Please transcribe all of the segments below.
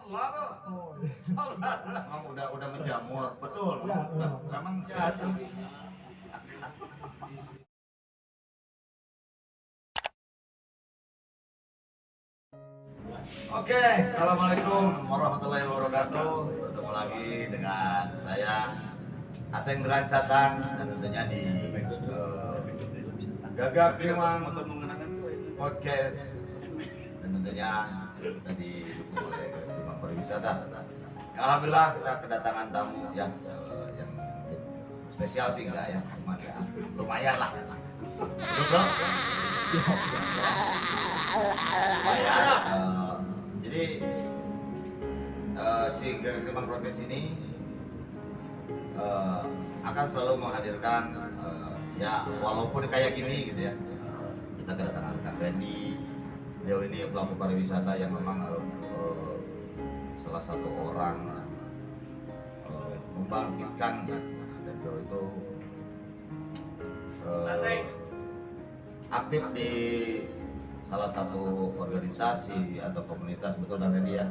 Oh, memang udah menjamur, betul. Memang sehat. Oke, assalamualaikum warahmatullahi wabarakatuh. Bertemu lagi dengan saya Ateng Berancatang dan tentunya di Gagak Krimang Podcast dan tentunya tadi didukung oleh Krimang Pariwisata. Alhamdulillah kita kedatangan tamu yang spesial sih enggak ya, cuman ya lumayan lah. Betul bro? Jadi si Gagak Krimang Podcast ini akan selalu menghadirkan ya walaupun kayak gini gitu ya, kita kedatangan Kang Randy. Beliau ini pelaku pariwisata yang memang salah satu orang membangkitkan dan beliau itu aktif di salah satu organisasi atau komunitas, betul Kang Randy ya?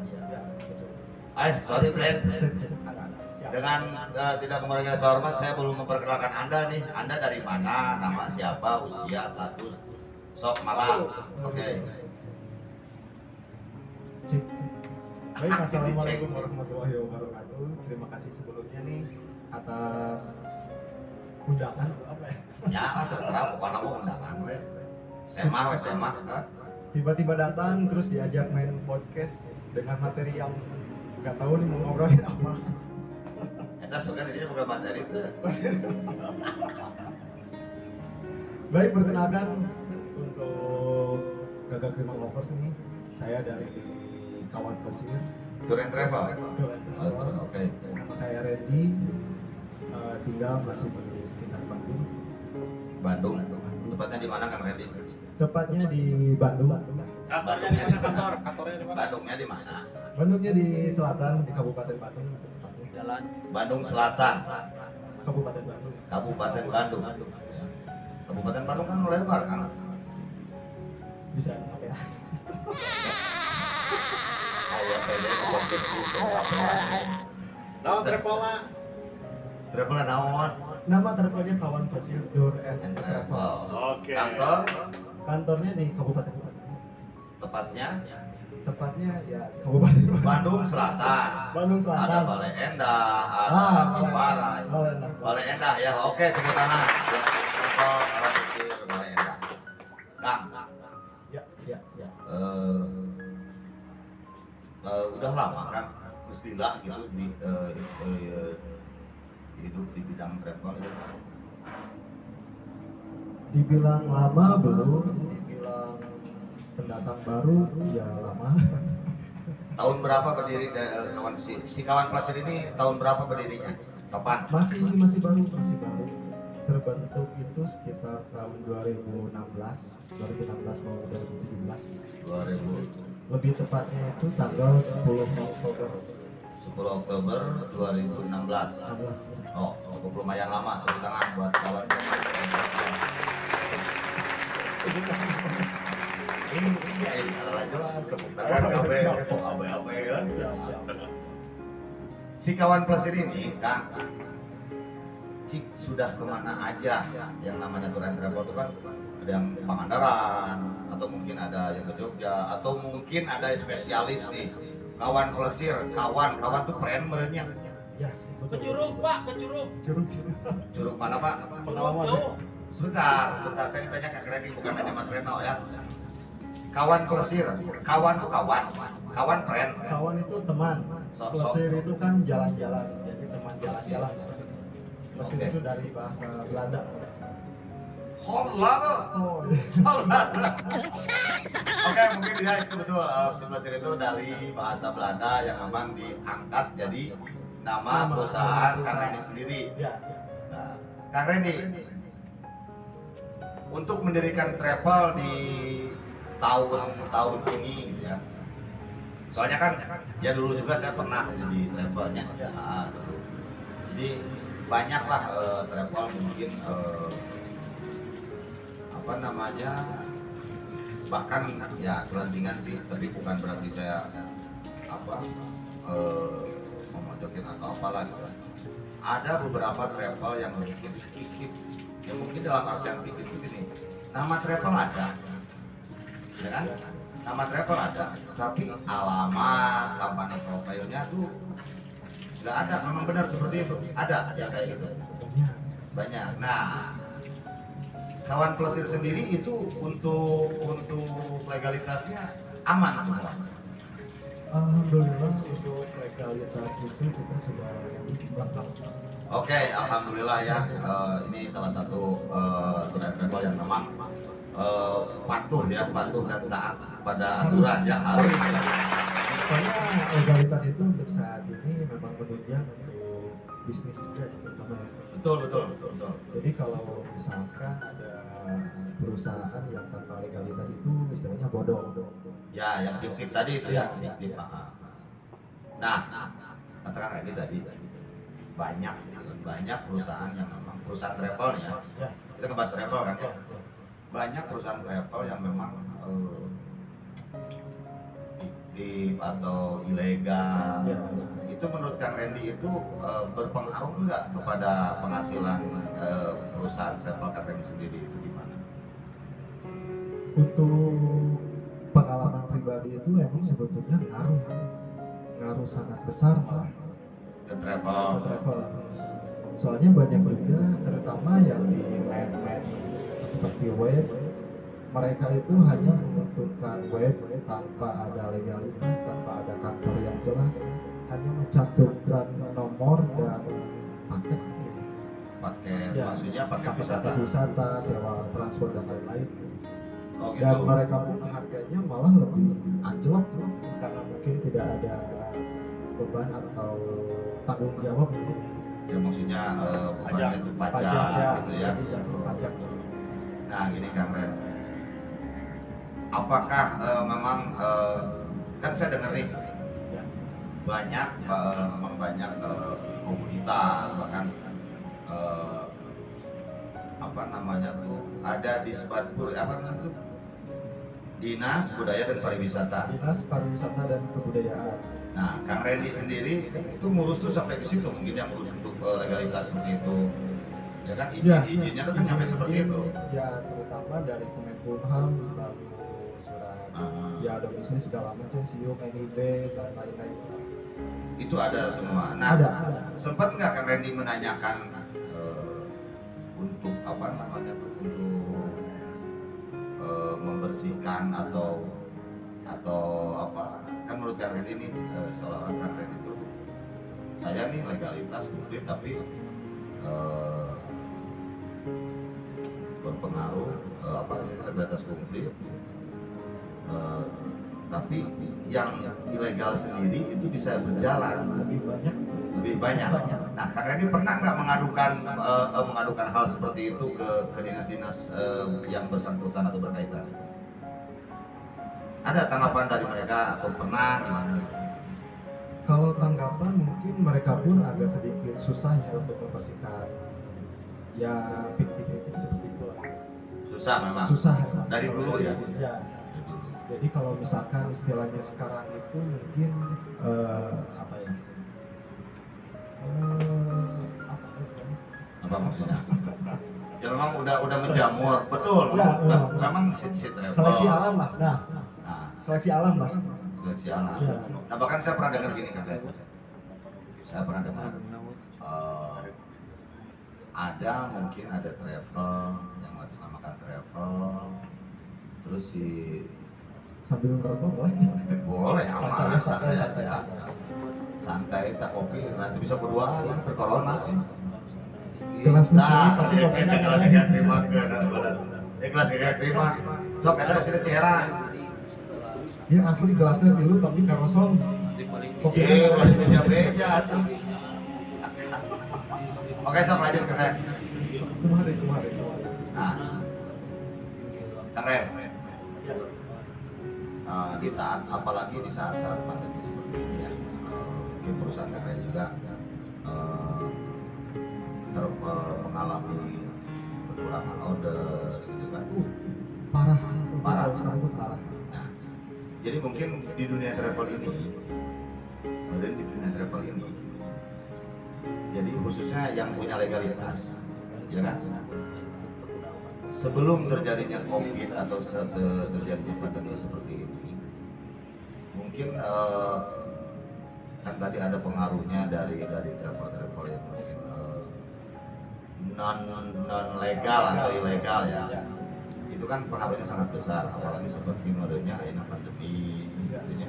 Sorry Brand. Dengan tidak mengurangi rasa hormat, saya belum memperkenalkan Anda nih. Anda dari mana? Nama siapa? Usia? Status? Sok malam. Oke. Baik, assalamualaikum warahmatullahi wabarakatuh. Terima kasih sebelumnya nih atas undangan apa ya? Ya, terserah pokoknya mau undangan we. SMA. Tiba-tiba datang terus diajak main podcast dengan materi yang nggak tahu nih mau ngobrolin apa. Kita suka ini bukan materi itu. Baik, perkenalkan untuk Gagak Krimang Lovers ini, saya dari Kawan Plesir Tour and Travel. Oke. Nama saya Randy, tinggal masih di sekitar Bandung. Bandung. Tepatnya di mana Kang Randy? Tepatnya di Bandung. Kantornya di mana? Bandungnya di mana? Bandungnya di selatan, di Kabupaten Bandung. Jalan Bandung Selatan. Kabupaten Bandung. Kabupaten Bandung. Kabupaten Bandung kan lebar kan? Bisa ya. Ayo pede podcast itu apa? Naon travelna? Travel naon? Nama travelnya Kawan Plesir Tour and And Travel. Travel. Oke. Kantor Kantornya di Kabupaten Bandung. tepatnya Tepatnya ya Kabupaten Bandung Selatan. Bandung Ada Selatan. Balai Endah, ada Cibara. Balai Endah. Balai Endah ya. Oke, tepuk tangan. Travel Kawan Plesir Balai Endah. Kang, Ya. udah lama kan mestilah gitu di hidup di bidang travel itu kan. Dibilang lama belum, dibilang pendatang baru ya lama. Tahun berapa berdiri si Kawan Plesir ini tahun berapa berdirinya? Kapan? Masih baru. Terbentuk itu sekitar tahun 2016 mau 2017. 2000. Lebih tepatnya itu tanggal 10 Oktober 10 Oktober 2016. 16. Oh, cukup lumayan lama. Tepuk tangan buat kawan. Ini jalan tepuk tangan KB. KB ya. Si Kawan Plesir ini, Kang, Cik sudah kemana aja yang namanya tour and travel itu kan ada yang Pangandaran atau mungkin ada yang ke Jogja atau mungkin ada yang spesialis nih Kawan Plesir, kawan tuh keren merenya. Ya, Ke Curug, Pak, ke Curug. Curug mana Pak? Pengalaman. Jauh. Sebentar, saya tanya Kak Reni bukan hanya Mas Reno ya. Kawan Plesir, kawan tuh kawan keren. Kawan itu teman. Plesir itu kan jalan-jalan, jadi teman jalan-jalan. Plesir itu dari bahasa Belanda. Hola. Oh, Oke, mungkin ya itu betul. Plesir itu dari bahasa Belanda yang memang diangkat jadi nama perusahaan Kang Randy sendiri. ya. Nah, Kang Randy, untuk mendirikan travel di tahun ini gitu ya. Soalnya kan ya dulu juga saya pernah di travelnya. Nah, dulu. Jadi banyaklah travel mungkin apa namanya, bahkan ya selentingan sih, tapi bukan berarti saya apa memojokin atau apalah gitu. Ada beberapa travel yang mungkin pikir, ya mungkin dalam artian pikir itu gini, nama travel ada, ya kan? Nama travel ada, tapi alamat, company profilnya tuh nggak ada. Memang benar seperti itu, ada ya kayak gitu, banyak. Nah, kawan Plesir sendiri itu untuk legalitasnya aman semua. Alhamdulillah untuk legalitas itu kita sudah lengkap. Oke, alhamdulillah ya. Ini salah satu travel yang memang patuh dan taat pada aturan ya harus. Soalnya legalitas itu untuk saat ini memang menunjang untuk bisnis juga terutama ya. Betul. Jadi kalau misalkan ada perusahaan yang tanpa legalitas itu istilahnya bodong. Ya, yang tip tadi itu ya. Tip. Nah, katakan ini tadi banyak perusahaan yang memang perusahaan travel nih ya. Kita ngebahas travel kan ya. Banyak perusahaan travel yang memang fiktif atau ilegal. Itu menurut Kang Randy itu berpengaruh enggak kepada penghasilan perusahaan travel Kang Randy sendiri itu gimana? Untuk pengalaman pribadi itu emang sebetulnya ngaruh sangat besar malah Ke travel. ke travel. Soalnya banyak juga terutama yang di main seperti web, mereka itu hanya membentukkan web tanpa ada legalitas, tanpa ada kantor yang jelas, hanya mencantumkan nomor dan paket ini. Paket, Ya, maksudnya paket wisata. wisata, sewa transport dan lain-lain. Oh Dan gitu. mereka pun harganya malah lebih anjlok karena mungkin tidak ada beban atau tanggung jawab mungkin. Ya maksudnya bebannya itu pajak gitu ya. jadi jatuh pajak. Nah gini Kang Ren, apakah memang kan saya dengar nih Ya. banyak memang banyak komunitas bahkan apa namanya tuh ada disbadbur apa namanya tuh Dinas Budaya dan Pariwisata. Dinas Pariwisata dan Kebudayaan. Nah Kang Randy sendiri itu ngurus tuh sampai ke situ mungkin yang ngurus untuk legalitas seperti itu ya kan izinnya tuh kan sampai seperti itu. Ya terutama dari Kemenkumham lalu surat ya domisili segala macam SIUK, NIB dan lain-lain. Itu ada semua. Nah, Ada. sempat nggak Kang Randy menanyakan untuk apa namanya tuh untuk membersihkan atau apa? Kan menurut Kang Randy ini seolah-olah Kang Randy itu saya nih legalitas publik tapi berpengaruh apa sih legalitas publik tapi yang ilegal sendiri itu bisa berjalan lebih banyak. Nah, Kang Randy pernah nggak mengadukan hal seperti itu ke dinas-dinas yang bersangkutan atau berkaitan? Ada tanggapan dari mereka atau pernah gimana? Kalau tanggapan mungkin mereka pun agak sedikit susah ya untuk membersihkan ya fiktif seperti itu lah. Susah memang. Susah Dari dulu ya. Ya. Jadi kalau misalkan istilahnya sekarang itu mungkin apa ya? Apa istilahnya? Apa maksudnya? Ya memang udah menjamur, betul. Ya, memang sit travel. Seleksi alam lah. Nah, Nah, seleksi alam lah. seleksi alam. Ya. Nah bahkan saya pernah dengar gini kan, saya pernah dengar ada mungkin ada travel yang mengatasnamakan travel, terus si Sambil ngerokok boleh? boleh aman santai santai. aja, santai tak kopi nanti bisa berduaan kan corona. Gelasnya Nah, tapi kita kopinya kelas lain. gak terima kelas gak terima. Sok ada sini cera. Ya asli gelasnya biru tapi karosong. Kopinya Iya, lain. masih beja tuh. Oke, sok lanjut keren. Kemarin. Nah, keren. Di saat apalagi di saat pandemi seperti ini ya, mungkin perusahaan keren juga mengalami kekurangan order gitu kan. Parah. Sekarang itu parah. Nah, jadi mungkin di dunia travel ini kemudian di dunia travel ini gitu. Jadi khususnya yang punya legalitas, ya kan? Sebelum terjadinya COVID atau terjadinya pandemi seperti ini, mungkin kan tadi ada pengaruhnya dari travel yang mungkin non legal atau ilegal ya. Itu kan pengaruhnya sangat besar, apalagi seperti modelnya ayeuna pandemi gitu nya.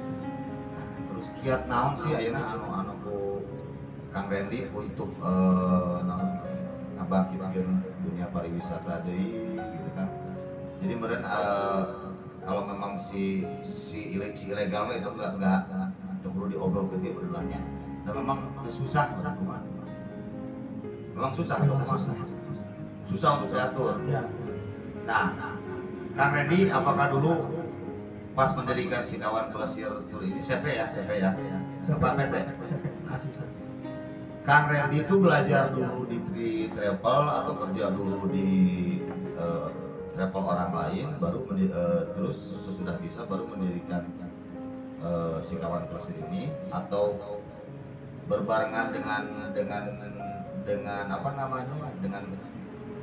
Terus kiat naon sih ayeuna anu ku Kang Randy untuk ngabangkitkeun dunia pariwisata deui gitu kan. Jadi meureun kalau memang si ilegal itu enggak perlu diobrol ke dia berdulahnya. Dan memang susah kumaha. Memang susah untuk diatur. Nah, Kang Randy, apakah dulu pas mendirikan si kawan pelesir tour ini CV ya? Apa PT? Kang Randy itu belajar dulu di travel atau kerja dulu di travel orang lain, baru terus sesudah bisa baru mendirikan si kawan pelesir ini, atau berbarengan dengan apa namanya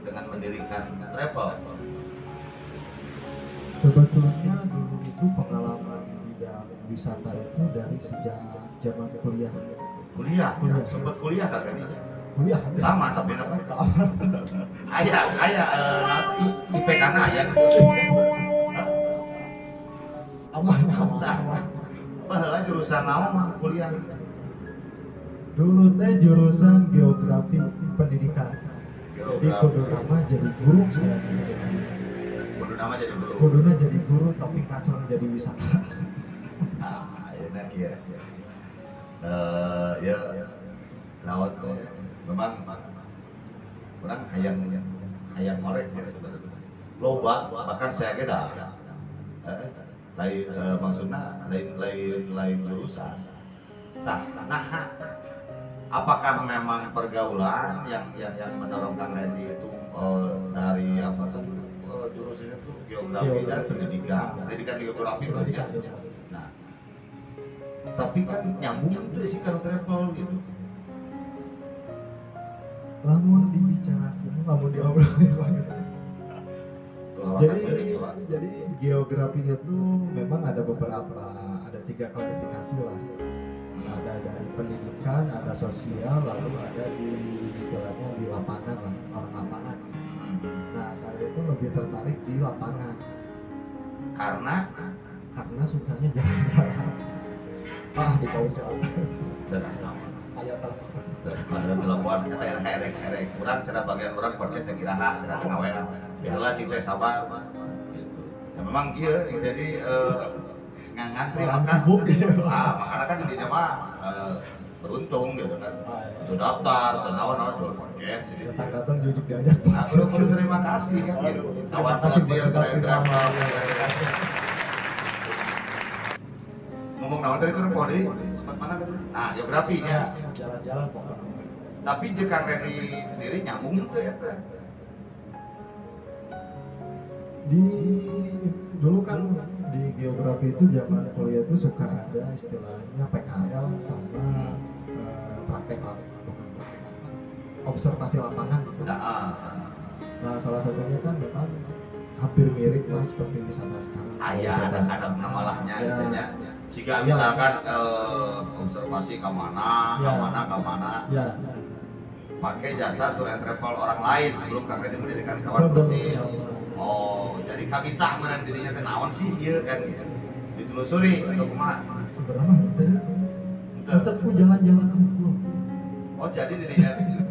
dengan mendirikan travel. Sebetulnya dulu itu pengalaman di bidang wisata itu dari sejak zaman kuliah. Kuliah. Sempat kuliah kan ini? Kuliah lama tapi apa? Ayah IPK-na ya. Aman. Baheula jurusan naon mah kuliah? Dulu teh jurusan geografi pendidikan. Jadi kudu nama jadi guru saya. Kuduna jadi guru tapi ngaceng jadi wisata. Enak ya. Ya laut memang orang hayang ngorek ya sebenarnya. Loba bahkan saya kira lain maksudnya lain jurusan. Nah, apakah memang pergaulan yang mendorong Kang Randy itu dari apa tadi jurusannya itu geografi dan pendidikan geografi berarti kan. Nah, tapi kan nyambung itu sih kalau travel gitu. Lamun dibicarakan, lamun diobrolin. Jadi geografi itu memang ada 3 klasifikasi lah. Ada dari pendidikan, ada sosial, lalu ada di istilahnya di lapangan lah, orang lapangan. Nah, saya itu lebih tertarik di lapangan karena sukanya jalan-jalan. Di kawasan ayat telepon kata erek kurang cara bagian orang podcast yang kiraha cara tengah WA segala cinta sabar gitu. Nah, memang iya jadi ngantri makanya kan jadinya mah beruntung gitu kan untuk daftar atau nawan jual podcast ini datang jujuk diajak. Nah, terus terima kasih kan gitu kawan pelesir drama ngomong nawan dari itu poli sempat mana tadi nah geografinya jalan-jalan pokoknya. Tapi Kang Randy sendiri nyambung tuh ya tuh dulu kan di geografi itu zaman kuliah itu suka ada istilahnya PKL sama praktek observasi lapangan gitu. Nah, salah satunya kan memang hampir mirip lah seperti wisata sekarang. Ada malahnya gitu ya. Jika misalkan observasi ke mana. Ya. Pakai jasa tour and travel orang lain sebelum Kang Randy mendirikan kawan pelesir. Oh, jadi kabita meureun dirinya teh naon sih ieu kan gitu. Ditelusuri atau kumaha? Sebenarnya resep ku jalan-jalan hukum. Oh, jadi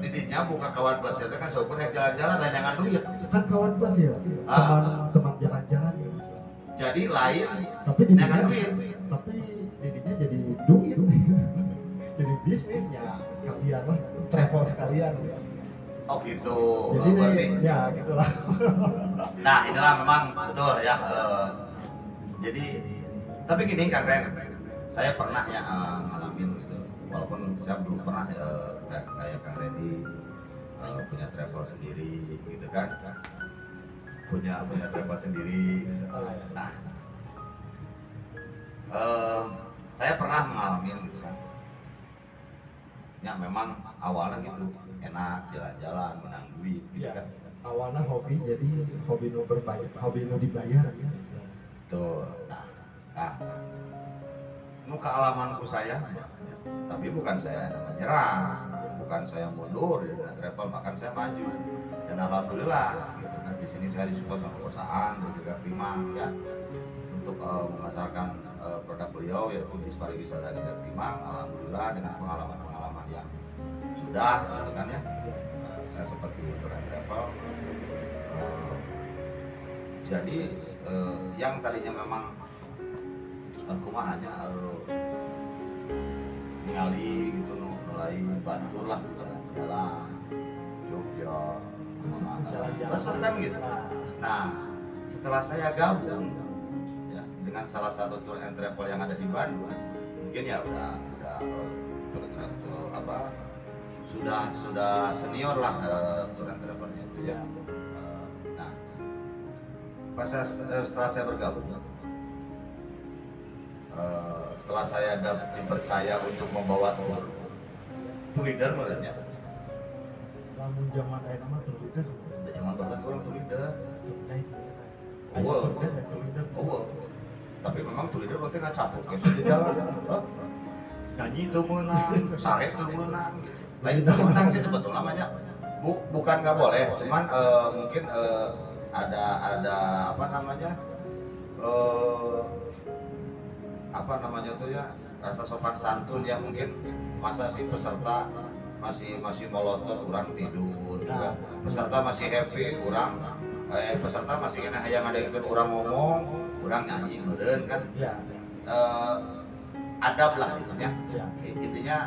didinya buka kawan pelesir teh kan seukur yang jalan-jalan lain yang duit. Kan kawan pelesir, teman jalan-jalan gitu. Jadi lain tapi didinya jadi duit. Jadi bisnis ya sekalian lah, travel sekalian. Oh gitu. Jadi berarti ya gitulah. Nah, inilah memang betul ya. Jadi tapi gini Kang Ren, saya pernah ya ngalamin gitu. Walaupun saya belum pernah kayak Kang Randy punya travel sendiri gitu kan. Punya travel sendiri. Nah, saya pernah mengalami gitu kan. Ya memang awalnya gitu enak jalan-jalan menang duit gitu Ya, kan. awalnya hobi jadi hobi nu berbayar, hobi nu dibayar ya. Tuh, nah, nu kealamanku saya, tapi bukan saya menyerah, bukan saya mundur di dunia travel, bahkan saya maju. Dan alhamdulillah, gitu kan, di sini saya disupport sama perusahaan dan juga Prima ya untuk memasarkan produk beliau yaitu di pariwisata Gajah Timang. Alhamdulillah dengan pengalaman-pengalaman yang sudah, gitu kan ya, saya seperti tour and travel. Jadi yang tadinya memang kumaha hanya ningali gitu mulai batur lah jalan-jalan Jogja resep kan gitu. Nah setelah saya gabung ya dengan salah satu tour and travel yang ada di Bandung, mungkin ya udah apa sudah senior lah tour and travelnya itu ya. Nah pas setelah saya bergabung, setelah saya dipercaya untuk membawa tour leader menurutnya. Lamun zaman aya nama tur leader. Zaman banget orang tour leader. Tur naik. Oh, tapi memang tour leader berarti nggak capek kayak di jalan. Nyanyi tuh menang, sare tuh menang. Lain tuh menang sih sebetulnya namanya. Bukan nggak boleh, cuman mungkin ada apa namanya tuh ya rasa sopan santun ya mungkin masa si peserta masih melotot orang tidur juga. Peserta masih happy orang peserta masih kena yang ada ikut orang ngomong orang nyanyi meureun kan Ya. adab lah itu ya. Ya. Intinya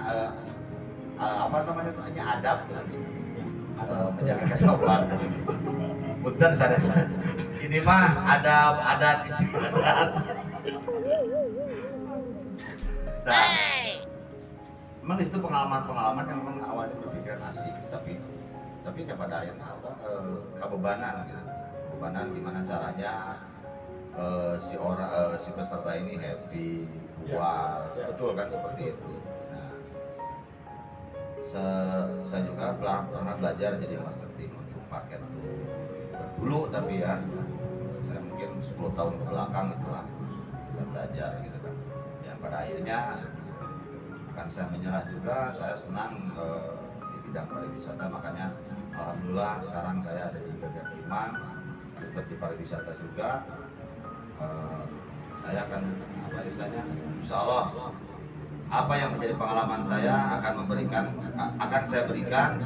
apa namanya tuh hanya adab gitu. Menjaga Ya. kesopanan. Punten sadar. Ini mah adat istiadat. Nah, memang di situ pengalaman yang memang awalnya berpikiran asik, tapi pada akhirnya kebebanan gitu. Kebebanan gimana caranya si peserta ini happy, puas, betul kan seperti itu. Nah, saya juga pernah belajar jadi marketing untuk paket tour dulu, tapi ya saya mungkin 10 tahun ke belakang itulah saya belajar gitu kan. Yang pada akhirnya bukan saya menyerah juga, saya senang di bidang pariwisata, makanya alhamdulillah sekarang saya ada di Gajah Timang, tetap di pariwisata juga. Saya akan apa istilahnya, insya Allah apa yang menjadi pengalaman saya akan saya berikan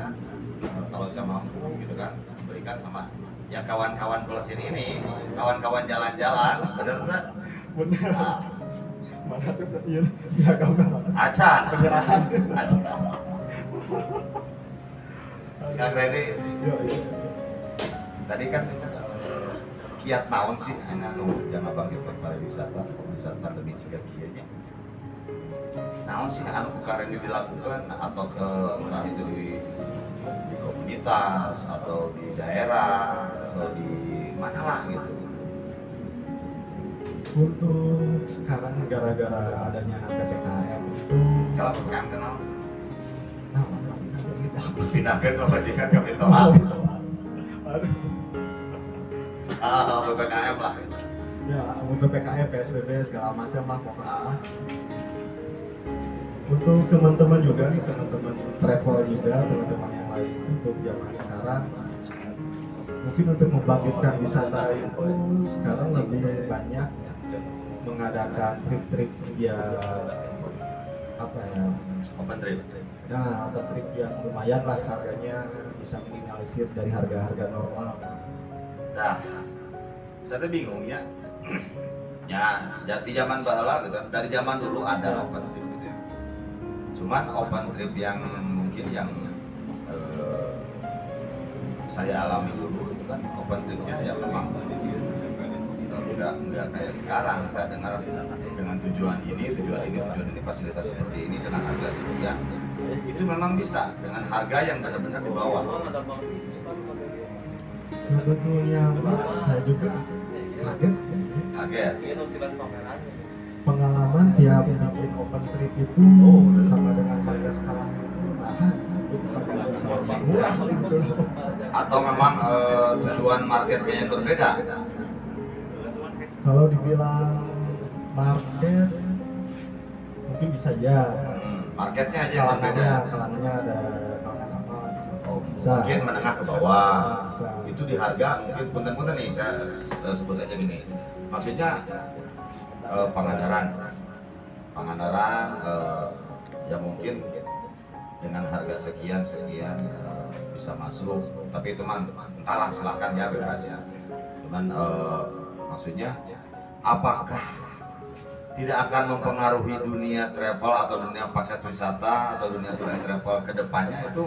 kalau saya mampu gitu kan, berikan sama ya kawan-kawan plus ini kawan-kawan jalan-jalan, bener nggak? Bener. Mana tuh iya piagam mana? Acan. Penyerahan. Acan. Kang Reni, Yo. tadi kan kiat naon sih anu jangan bangkit pariwisata saat pandemi juga kiatnya. Naon sih anu Kang Reni dilakukan atau ke entah itu di komunitas atau di daerah atau di mana lah gitu. Untuk sekarang gara-gara adanya PPKM itu Kalau PPKM kenal nah, pindahkan ke majikan ke Pintoa. PPKM lah. Ya, untuk PPKM, PSBB segala macam lah pokoknya. Untuk teman-teman juga nih, teman-teman travel juga, teman-teman yang lain untuk zaman sekarang, mungkin untuk membangkitkan wisata itu sekarang lebih banyak mengadakan trip-trip ya apa ya? Open trip. Nah, open trip yang lumayan lah harganya bisa minimalisir dari harga-harga normal. Nah, saya tuh bingung ya. Ya, di zaman bahala gitu. Dari zaman dulu ada open trip gitu ya. Cuman open trip yang mungkin yang saya alami dulu itu kan open tripnya ya memang enggak kayak sekarang. Saya dengar dengan tujuan ini fasilitas seperti ini dengan harga sekian. Itu memang bisa dengan harga yang benar-benar di bawah. Sebetulnya saya juga kaget sih. Kaget. Pengalaman tiap bikin open trip itu sama dengan harga sekarang itu nah itu harganya bisa lebih murah sebetulnya. Atau memang tujuan marketnya yang berbeda? Kalau dibilang market mungkin bisa ya. Marketnya aja yang berbeda. Kalangannya ada kalangan apa bisa. Mungkin menengah ke bawah. Bisa. Itu di harga mungkin punten-punten nih saya sebut aja gini. Maksudnya Pangandaran ya mungkin dengan harga sekian bisa masuk, tapi itu mah entahlah, silahkan ya, bebas ya. Cuman maksudnya apakah tidak akan mempengaruhi dunia travel atau dunia paket wisata atau dunia tour and travel ke depannya itu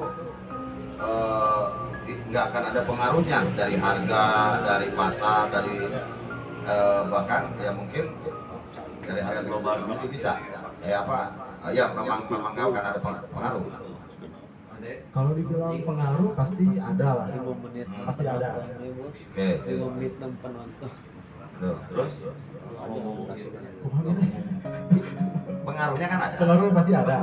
nggak akan ada pengaruhnya dari harga, dari pasar, dari bahkan ya mungkin dari harga global sendiri bisa kayak apa ya, memang nggak akan ada pengaruh. Kalau dibilang pengaruh pasti ada lah, 5 menit pasti ada. Oke. 5 menit penonton. Tuh, terus pengaruhnya kan ada. Pengaruh pasti ada.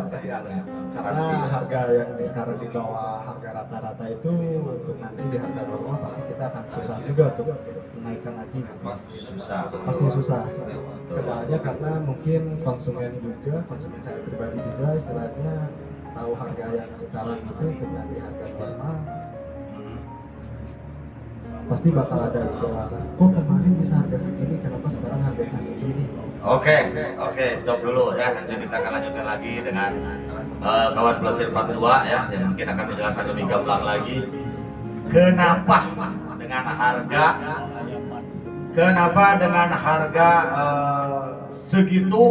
Karena Pasti. harga yang sekarang di bawah harga rata-rata itu untuk nanti di harga normal pasti kita akan susah juga untuk menaikkan lagi. Susah. Pasti susah. Kendalanya karena mungkin konsumen saya pribadi juga istilahnya tahu harga yang sekarang itu untuk nanti harga normal pasti bakal ada istilah, kok kemarin bisa harga segini, kenapa sekarang harganya segini. Oke, stop dulu ya. Nanti kita akan lanjutkan lagi dengan kawan Plesir Part 2 ya, yang mungkin akan menjelaskan lebih gamblang lagi kenapa dengan harga segitu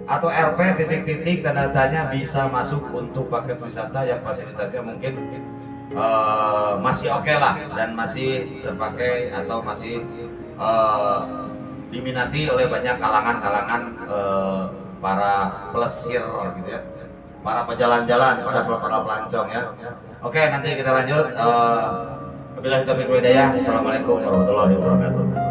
atau RP titik-titik tanda tanya bisa masuk untuk paket wisata yang fasilitasnya mungkin masih oke lah dan masih terpakai atau masih diminati oleh banyak kalangan para plesir gitu ya, para pejalan-jalan, para pelancong ya. Oke, nanti kita lanjut. Wabillahi taufiq wal hidayah. Assalamualaikum warahmatullahi wabarakatuh.